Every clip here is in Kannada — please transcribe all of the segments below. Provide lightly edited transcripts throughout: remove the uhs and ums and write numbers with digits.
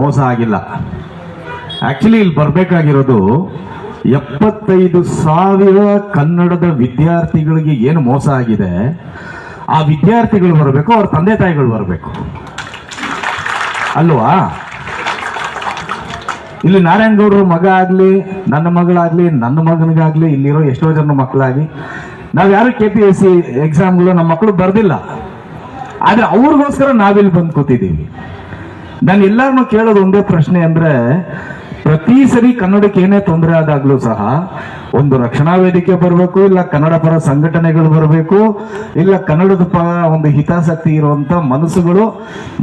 ಮೋಸ ಆಗಿಲ್ಲ. ಆಕ್ಚುಲಿ ಇಲ್ಲಿ ಬರಬೇಕಾಗಿರೋದು 75,000 ಕನ್ನಡದ ವಿದ್ಯಾರ್ಥಿಗಳಿಗೆ ಏನು ಮೋಸ ಆಗಿದೆ, ಆ ವಿದ್ಯಾರ್ಥಿಗಳು ಬರಬೇಕು, ಅವ್ರ ತಂದೆ ತಾಯಿಗಳು ಬರಬೇಕು ಅಲ್ವಾ? ಇಲ್ಲಿ ನಾರಾಯಣಗೌಡರ ಮಗ ಆಗ್ಲಿ, ನನ್ನ ಮಗಳಾಗ್ಲಿ, ನನ್ನ ಮಗನಿಗಾಗ್ಲಿ, ಇಲ್ಲಿರೋ ಎಷ್ಟೋ ಜನ ಮಕ್ಕಳಾಗಿ ನಾವ್ ಯಾರು KPSC ಎಕ್ಸಾಮ್ಗಳು ನಮ್ಮ ಮಕ್ಕಳು ಬರ್ದಿಲ್ಲ, ಆದ್ರೆ ಅವ್ರಿಗೋಸ್ಕರ ನಾವಿಲ್ಲಿ ಬಂದು ಕೂತಿದ್ದೀವಿ. ನಾನು ಎಲ್ಲಾರನ್ನೂ ಕೇಳೋದು ಒಂದೇ ಪ್ರಶ್ನೆ ಅಂದ್ರೆ, ಪ್ರತಿ ಸರಿ ಕನ್ನಡಕ್ಕೆ ಏನೇ ತೊಂದರೆ ಆದಾಗ್ಲೂ ಸಹ ಒಂದು ರಕ್ಷಣಾ ವೇದಿಕೆ ಬರಬೇಕು, ಇಲ್ಲ ಕನ್ನಡ ಪರ ಸಂಘಟನೆಗಳು ಬರಬೇಕು, ಇಲ್ಲ ಕನ್ನಡದ ಪರ ಒಂದು ಹಿತಾಸಕ್ತಿ ಇರುವಂತ ಮನಸ್ಸುಗಳು,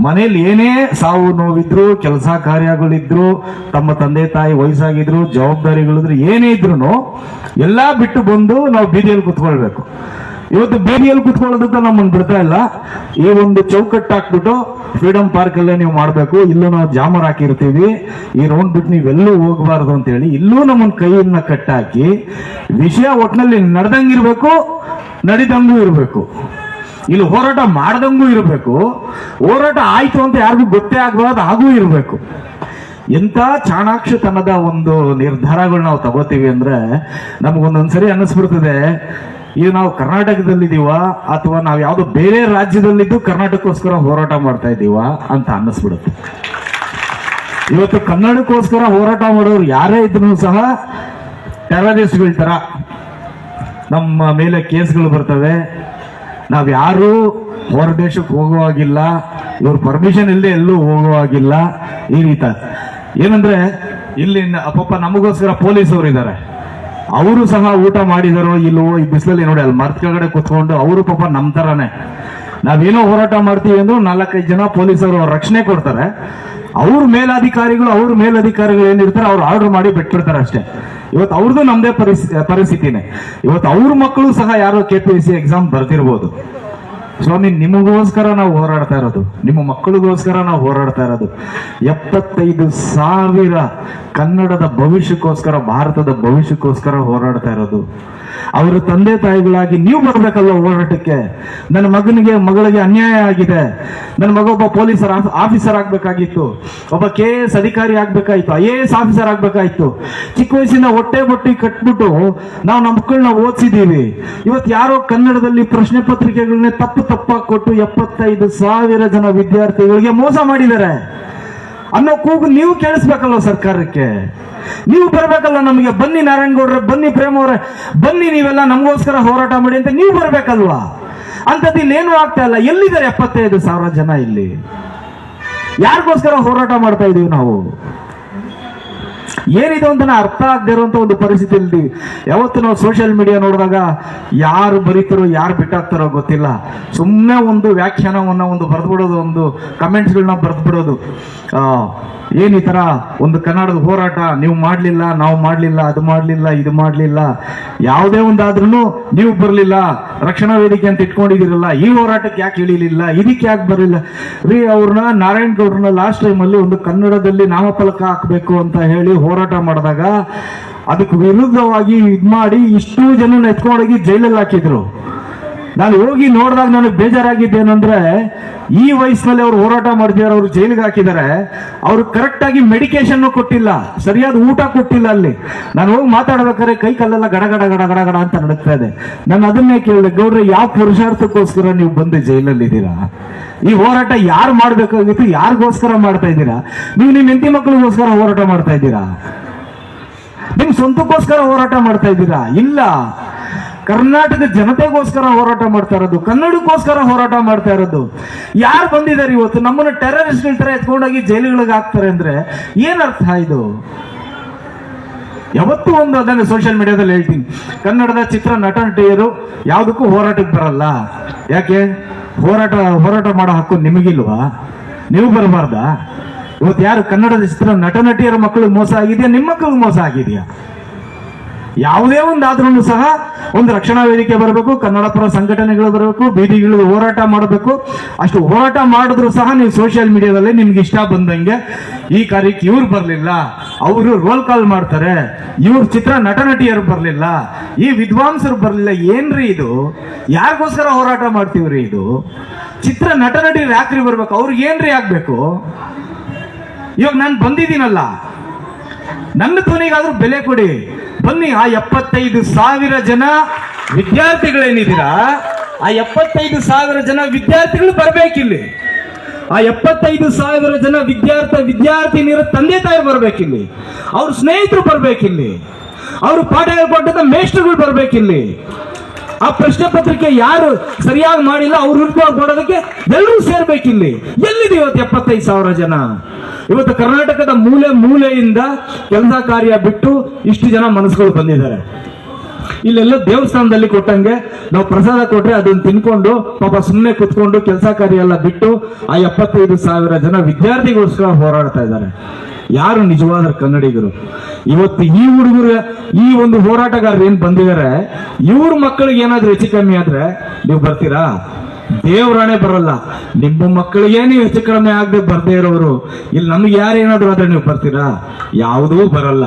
ಮನೇಲಿ ಏನೇ ಸಾವು ನೋವಿದ್ರು, ಕೆಲಸ ಕಾರ್ಯಗಳಿದ್ರು, ತಮ್ಮ ತಂದೆ ತಾಯಿ ವಯಸ್ಸಾಗಿದ್ರು, ಜವಾಬ್ದಾರಿಗಳಿದ್ರು, ಏನೇ ಇದ್ರು ಎಲ್ಲಾ ಬಿಟ್ಟು ಬಂದು ನಾವು ಬೀದಿಯಲ್ಲಿ ಕುತ್ಕೊಳ್ಬೇಕು. ಇವತ್ತು ಬೀದಿಯಲ್ಲಿ ಕುತ್ಕೊಳ್ಳೋದಕ್ಕೆ ನಮ್ಮನ್ನು ಬಿಡ್ತಾ ಇಲ್ಲ. ಈ ಒಂದು ಚೌಕಟ್ಟು ಹಾಕ್ಬಿಟ್ಟು ಫ್ರೀಡಂ ಪಾರ್ಕ್ ಅಲ್ಲೇ ನೀವು ಮಾಡಬೇಕು, ಇಲ್ಲೂ ನಾವು ಜಾಮರ್ ಹಾಕಿರ್ತೀವಿ, ಈ ರೌಂಡ್ ಬಿಟ್ಟು ನೀವೆಲ್ಲೂ ಹೋಗಬಾರ್ದು ಅಂತ ಹೇಳಿ ಇಲ್ಲೂ ನಮ್ಮನ್ನ ಕೈಯನ್ನ ಕಟ್ಟಾಕಿ ವಿಷಯ ಒಟ್ಟಿನಲ್ಲಿ ನಡೆದಂಗಿರ್ಬೇಕು, ನಡಿದಂಗೂ ಇರಬೇಕು, ಇಲ್ಲಿ ಹೋರಾಟ ಮಾಡ್ದಂಗೂ ಇರಬೇಕು, ಹೋರಾಟ ಆಯ್ತು ಅಂತ ಯಾರಿಗೂ ಗೊತ್ತೇ ಆಗಬಾರ್ದು ಹಾಗೂ ಇರಬೇಕು. ಎಂತ ಚಾಣಾಕ್ಷತನದ ಒಂದು ನಿರ್ಧಾರಗಳು ನಾವು ತಗೋತೀವಿ ಅಂದ್ರೆ ನಮಗೊಂದೊಂದ್ಸರಿ ಅನ್ನಿಸ್ಬಿಡ್ತದೆ, ಇದು ನಾವು ಕರ್ನಾಟಕದಲ್ಲಿದ್ದೀವ ಅಥವಾ ನಾವು ಯಾವ್ದೋ ಬೇರೆ ರಾಜ್ಯದಲ್ಲಿದ್ದು ಕರ್ನಾಟಕಕ್ಕೋಸ್ಕರ ಹೋರಾಟ ಮಾಡ್ತಾ ಇದ್ದೀವ ಅಂತ ಅನ್ನಿಸ್ಬಿಡುತ್ತೆ. ಇವತ್ತು ಕನ್ನಡಕ್ಕೋಸ್ಕರ ಹೋರಾಟ ಮಾಡೋರು ಯಾರೇ ಇದ್ರು ಸಹ ಟೆರರಿಸ್ಟ್ಗಳ ತರ ನಮ್ಮ ಮೇಲೆ ಕೇಸ್ಗಳು ಬರ್ತವೆ. ನಾವ್ ಯಾರು ಹೊರ ದೇಶಕ್ಕೆ ಹೋಗುವಾಗಿಲ್ಲ, ಇವ್ರ ಪರ್ಮಿಷನ್ ಇಲ್ಲದೆ ಎಲ್ಲೂ ಹೋಗುವಾಗಿಲ್ಲ. ಈ ರೀತಿ ಏನಂದ್ರೆ ಇಲ್ಲಿ ಪಾಪ ನಮಗೋಸ್ಕರ ಪೊಲೀಸ್ ಅವರು ಇದ್ದಾರೆ, ಅವರು ಸಹ ಊಟ ಮಾಡಿದಾರೋ ಇಲ್ಲವೋ ಈ ಬಿಸಿಲಲ್ಲಿ ನೋಡಿ ಅಲ್ಲಿ ಮರದ ಕೆಳಗಡೆ ಕುತ್ಕೊಂಡು ಅವರು ಪಾಪ ನಮ್ ತರಾನೇ. ನಾವೇನೋ ಹೋರಾಟ ಮಾಡ್ತೀವಿ ಅಂದ್ರು 4-5 ಜನ ಪೊಲೀಸರು ರಕ್ಷಣೆ ಕೊಡ್ತಾರೆ. ಅವ್ರ ಮೇಲಧಿಕಾರಿಗಳು ಏನಿರ್ತಾರೆ ಅವ್ರು ಆರ್ಡರ್ ಮಾಡಿ ಬಿಟ್ಬಿಡ್ತಾರೆ ಅಷ್ಟೇ. ಇವತ್ತು ಅವ್ರದ್ದು ನಮ್ದೇ ಪರಿಸ್ಥಿತಿನೇ. ಇವತ್ತು ಅವ್ರ ಮಕ್ಕಳು ಸಹ ಯಾರೋ KPSC ಎಕ್ಸಾಮ್ ಬರ್ತಿರ್ಬೋದು. ಸ್ವಾಮಿ, ನಿಮಗೋಸ್ಕರ ನಾವು ಹೋರಾಡ್ತಾ ಇರೋದು, ನಿಮ್ಮ ಮಕ್ಕಳಿಗೋಸ್ಕರ ನಾವು ಹೋರಾಡ್ತಾ ಇರೋದು. 75,000 ಕನ್ನಡದ ಭವಿಷ್ಯಕ್ಕೋಸ್ಕರ, ಭಾರತದ ಭವಿಷ್ಯಕ್ಕೋಸ್ಕರ ಹೋರಾಡ್ತಾ ಇರೋದು. ಅವರ ತಂದೆ ತಾಯಿಗಳಾಗಿ ನೀವು ಬರ್ಬೇಕಲ್ಲ ಹೋರಾಟಕ್ಕೆ. ನನ್ನ ಮಗಳಿಗೆ ಅನ್ಯಾಯ ಆಗಿದೆ, ನನ್ನ ಮಗ ಒಬ್ಬ ಪೊಲೀಸ್ ಆಫೀಸರ್ ಆಗ್ಬೇಕಾಗಿತ್ತು, ಒಬ್ಬ KS ಅಧಿಕಾರಿ ಆಗ್ಬೇಕಾಯ್ತು, IAS ಆಫೀಸರ್ ಆಗ್ಬೇಕಾಯ್ತು. ಚಿಕ್ಕ ವಯಸ್ಸಿನ ಹೊಟ್ಟೆ ಬೊಟ್ಟಿ ಕಟ್ಬಿಟ್ಟು ನಾವು ನಮ್ಮ ಮಕ್ಕಳನ್ನ ಓದಿಸಿದೀವಿ. ಇವತ್ತು ಯಾರೋ ಕನ್ನಡದಲ್ಲಿ ಪ್ರಶ್ನೆ ಪತ್ರಿಕೆಗಳನ್ನೇ ತಪ್ಪಾಗಿ ಕೊಟ್ಟು 75,000 ಜನ ವಿದ್ಯಾರ್ಥಿಗಳಿಗೆ ಮೋಸ ಮಾಡಿದ್ದಾರೆ ಅನ್ನೋ ಕೂಗು ನೀವು ಕೇಳಿಸ್ಬೇಕಲ್ವ ಸರ್ಕಾರಕ್ಕೆ? ನೀವು ಬರ್ಬೇಕಲ್ಲ ನಮಗೆ. ಬನ್ನಿ ನಾರಾಯಣಗೌಡ್ರೆ, ಬನ್ನಿ ಪ್ರೇಮ್ ಅವರೇ, ಬನ್ನಿ ನೀವೆಲ್ಲ ನಮಗೋಸ್ಕರ ಹೋರಾಟ ಮಾಡಿ ಅಂತ ನೀವು ಬರ್ಬೇಕಲ್ವಾ? ಅಂತದ್ದು ಇಲ್ಲೇನು ಆಗ್ತಾ ಇಲ್ಲ. ಎಲ್ಲಿದ್ದಾರೆ 75,000 ಜನ? ಇಲ್ಲಿ ಯಾರಿಗೋಸ್ಕರ ಹೋರಾಟ ಮಾಡ್ತಾ ಇದೀವಿ ನಾವು? ಏನಿದೆ ಅಂತ ಅರ್ಥ ಆಗದೆ ಇರುವಂತ ಒಂದು ಪರಿಸ್ಥಿತಿಯಲ್ಲಿ ಯಾವತ್ತು ನಾವು ಸೋಷಿಯಲ್ ಮೀಡಿಯಾ ನೋಡಿದಾಗ ಯಾರು ಬರೀತಾರೋ ಯಾರು ಬಿಟ್ಟಾಗ್ತಾರೋ ಗೊತ್ತಿಲ್ಲ. ಸುಮ್ಮನೆ ಒಂದು ವ್ಯಾಖ್ಯಾನವನ್ನ ಒಂದು ಬರೆದ್ಬಿಡೋದು, ಒಂದು ಕಮೆಂಟ್ಸ್ಗಳನ್ನ ಬರೆದ್ಬಿಡೋದು. ಏನ್ ಈ ತರ ಒಂದು ಕನ್ನಡದ ಹೋರಾಟ ನೀವು ಮಾಡ್ಲಿಲ್ಲ, ನಾವು ಮಾಡ್ಲಿಲ್ಲ, ಅದು ಮಾಡ್ಲಿಲ್ಲ, ಇದು ಮಾಡ್ಲಿಲ್ಲ, ಯಾವುದೇ ಒಂದಾದ್ರೂ ನೀವು ಬರ್ಲಿಲ್ಲ, ರಕ್ಷಣಾ ವೇದಿಕೆ ಅಂತ ಇಟ್ಕೊಂಡಿದಿರಲ್ಲ, ಈ ಹೋರಾಟಕ್ಕೆ ಯಾಕೆ ಇಳಿಲಿಲ್ಲ, ಇದಕ್ಕೆ ಯಾಕೆ ಬರಲಿಲ್ಲ ರೀ? ಅವ್ರನ್ನ ನಾರಾಯಣಗೌಡ್ರನ್ನ ಲಾಸ್ಟ್ ಟೈಮ್ ಅಲ್ಲಿ ಒಂದು ಕನ್ನಡದಲ್ಲಿ ನಾಮಫಲಕ ಹಾಕ್ಬೇಕು ಅಂತ ಹೇಳಿ ಹೋರಾಟ ಮಾಡಿದಾಗ ಅದಕ್ಕೆ ವಿರುದ್ಧವಾಗಿ ಇದ್ ಮಾಡಿ ಇಷ್ಟು ಜನ ಎತ್ಕೊಂಡೋಗಿ ಜೈಲಲ್ಲಿ ಹಾಕಿದ್ರು. ನಾನು ಹೋಗಿ ನೋಡಿದಾಗ ನನಗೆ ಬೇಜಾರಾಗಿದ್ದೇನೆಂದ್ರೆ, ಈ ವಯಸ್ಸಿನಲ್ಲಿ ಅವ್ರು ಹೋರಾಟ ಮಾಡ್ತಿದ್ದಾರೆ, ಅವ್ರು ಜೈಲಿಗೆ ಹಾಕಿದ್ದಾರೆ, ಅವ್ರು ಕರೆಕ್ಟ್ ಆಗಿ ಮೆಡಿಕೇಶನ್ ಕೊಟ್ಟಿಲ್ಲ, ಸರಿಯಾದ ಊಟ ಕೊಟ್ಟಿಲ್ಲ. ಅಲ್ಲಿ ನಾನು ಹೋಗಿ ಮಾತಾಡ್ಬೇಕಾದ್ರೆ ಕೈ ಕಲ್ಲೆಲ್ಲ ಗಡಗಡ ಗಡಗಡ ಗಡ ಅಂತ ನಡಕ್ತಾ ಇದೆ. ನಾನು ಅದನ್ನೇ ಕೇಳಿದೆ, ಗೌಡ್ರೆ ಯಾವ ಪುರುಷಾರ್ಥಕ್ಕೋಸ್ಕರ ನೀವು ಬಂದು ಜೈಲಲ್ಲಿ ಇದ್ದೀರಾ? ಈ ಹೋರಾಟ ಯಾರು ಮಾಡ್ಬೇಕಾಗಿತ್ತು? ಯಾರಿಗೋಸ್ಕರ ಮಾಡ್ತಾ ಇದ್ದೀರಾ? ನೀವು ನಿಮ್ಮ ಹೆಂಡತಿ ಮಕ್ಕಳಿಗೋಸ್ಕರ ಹೋರಾಟ ಮಾಡ್ತಾ ಇದ್ದೀರಾ? ನಿಮ್ ಸ್ವಂತಕ್ಕೋಸ್ಕರ ಹೋರಾಟ ಮಾಡ್ತಾ ಇದ್ದೀರಾ? ಇಲ್ಲ, ಕರ್ನಾಟಕ ಜನತೆಗೋಸ್ಕರ ಹೋರಾಟ ಮಾಡ್ತಾ ಇರೋದು, ಕನ್ನಡಕ್ಕೋಸ್ಕರ ಹೋರಾಟ ಮಾಡ್ತಾ ಇರೋದು. ಯಾರು ಬಂದಿದ್ದಾರೆ ಇವತ್ತು ನಮ್ಮನ್ನ ಟೆರರಿಸ್ಟ್ಗಳ ತರ ಎತ್ಕೊಂಡೋಗಿ ಜೈಲುಗಳಿಗೆ ಹಾಕ್ತಾರೆ ಅಂದ್ರೆ ಏನರ್ಥ ಇದು? ಯಾವತ್ತೂ ಒಂದು ಅದನ್ನ ಸೋಷಿಯಲ್ ಮೀಡಿಯಾದಲ್ಲಿ ಹೇಳ್ತೀನಿ, ಕನ್ನಡದ ಚಿತ್ರ ನಟ ನಟಿಯರು ಯಾವುದಕ್ಕೂ ಹೋರಾಟಕ್ಕೆ ಬರಲ್ಲ. ಯಾಕೆ? ಹೋರಾಟ ಮಾಡೋ ಹಕ್ಕು ನಿಮಗಿಲ್ವಾ? ನೀವು ಬರಬಾರ್ದಾ? ಇವತ್ತು ಯಾರು ಕನ್ನಡದ ಚಿತ್ರ ನಟ ನಟಿಯರ ಮಕ್ಕಳಿಗೆ ಮೋಸ ಆಗಿದೆಯಾ? ನಿಮ್ಮ ಮಕ್ಕಳಿಗೆ ಮೋಸ ಆಗಿದೆಯಾ? ಯಾವುದೇ ಒಂದಾದ್ರೂ ಸಹ ಒಂದು ರಕ್ಷಣಾ ವೇದಿಕೆ ಬರಬೇಕು, ಕನ್ನಡ ಪರ ಸಂಘಟನೆಗಳು ಬರಬೇಕು, ಬೀದಿಗಳು ಹೋರಾಟ ಮಾಡಬೇಕು. ಅಷ್ಟು ಹೋರಾಟ ಮಾಡಿದ್ರು ಸಹ ನೀವು ಸೋಷಿಯಲ್ ಮೀಡಿಯಾದಲ್ಲಿ ನಿಮ್ಗೆ ಇಷ್ಟ ಬಂದಂಗೆ ಈ ಕಾರ್ಯಕ್ಕೆ ಇವ್ರು ಬರ್ಲಿಲ್ಲ, ಅವರು ರೋಲ್ ಕಾಲ್ ಮಾಡ್ತಾರೆ, ಇವ್ರ ಚಿತ್ರ ನಟ ನಟಿಯರು ಬರ್ಲಿಲ್ಲ, ಈ ವಿದ್ವಾಂಸರು ಬರ್ಲಿಲ್ಲ. ಏನ್ರಿ ಇದು? ಯಾರಿಗೋಸ್ಕರ ಹೋರಾಟ ಮಾಡ್ತೀವ್ರಿ? ಇದು ಚಿತ್ರ ನಟ ನಟಿಯರು ಯಾಕ್ರಿ ಬರ್ಬೇಕು? ಅವ್ರಿಗೆ ಏನ್ರಿ ಆಗ್ಬೇಕು? ಇವಾಗ ನಾನು ಬಂದಿದ್ದೀನಲ್ಲ, ನನ್ನ ಧ್ವನಿಗಾದ್ರೂ ಬೆಲೆ ಕೊಡಿ. ಬನ್ನಿ, ಆ 75,000 ಜನ ವಿದ್ಯಾರ್ಥಿಗಳೇನಿದ್ದೀರಾ, ಆ 75,000 ಜನ ವಿದ್ಯಾರ್ಥಿಗಳು ಬರ್ಬೇಕಿಲ್ಲಿ. ಆ 75,000 ಜನ ವಿದ್ಯಾರ್ಥಿನಿಯರ ತಂದೆ ತಾಯಿ ಬರ್ಬೇಕಿಲ್ಲಿ, ಅವ್ರ ಸ್ನೇಹಿತರು ಬರ್ಬೇಕಿಲ್ಲಿ, ಅವರು ಪಾಠ ಹೇಳ್ಕೊಟ್ಟಂತ ಮೇಷ್ಟ್ರುಗಳು ಬರ್ಬೇಕಿಲ್ಲಿ. ಆ ಪ್ರಶ್ನೆ ಪತ್ರಿಕೆ ಯಾರು ಸರಿಯಾಗಿ ಮಾಡಿಲ್ಲ ಅವ್ರ ವಿರುದ್ಧ ಕೊಡೋದಕ್ಕೆ ಎಲ್ಲರೂ ಸೇರ್ಬೇಕಿಲ್ಲಿ. ಎಲ್ಲಿದೆ ಇವತ್ತು 75,000 ಜನ? ಇವತ್ತು ಕರ್ನಾಟಕದ ಮೂಲೆ ಮೂಲೆಯಿಂದ ಕೆಲಸ ಕಾರ್ಯ ಬಿಟ್ಟು ಇಷ್ಟು ಜನ ಮನಸ್ಸುಗಳು ಬಂದಿದ್ದಾರೆ. ಇಲ್ಲೆಲ್ಲ ದೇವಸ್ಥಾನದಲ್ಲಿ ಕೊಟ್ಟಂಗೆ ನಾವು ಪ್ರಸಾದ ಕೊಟ್ರೆ ಅದನ್ನ ತಿನ್ಕೊಂಡು ಪಾಪ ಸುಮ್ಮನೆ ಕುತ್ಕೊಂಡು ಕೆಲಸ ಕಾರ್ಯ ಎಲ್ಲ ಬಿಟ್ಟು ಆ 75,000 ಜನ ವಿದ್ಯಾರ್ಥಿಗೋಸ್ಕರ ಹೋರಾಡ್ತಾ ಇದ್ದಾರೆ. ಯಾರು ನಿಜವಾದ ಕನ್ನಡಿಗರು? ಇವತ್ತು ಈ ಹುಡುಗರು, ಈ ಒಂದು ಹೋರಾಟಗಾರರು ಏನ್ ಬಂದಿದ್ದಾರೆ, ಇವ್ರ ಮಕ್ಕಳಿಗೆ ಏನಾದ್ರೂ ಹೆಚ್ಚು ಕಮ್ಮಿ ಆದ್ರೆ ನೀವು ಬರ್ತೀರಾ? ದೇವರಾಣೆ ಬರಲ್ಲ. ನಿಮ್ಮ ಮಕ್ಕಳಿಗೆ ನೀವು ಹೆಚ್ಚು ಕಡಿಮೆ ಆಗದೆ ಬರ್ದೇ ಇರೋರು ಇಲ್ಲಿ ನಮ್ಗೆ ಯಾರೇನಾದ್ರು ಆದ್ರೆ ನೀವು ಬರ್ತೀರಾ? ಯಾವುದೂ ಬರಲ್ಲ.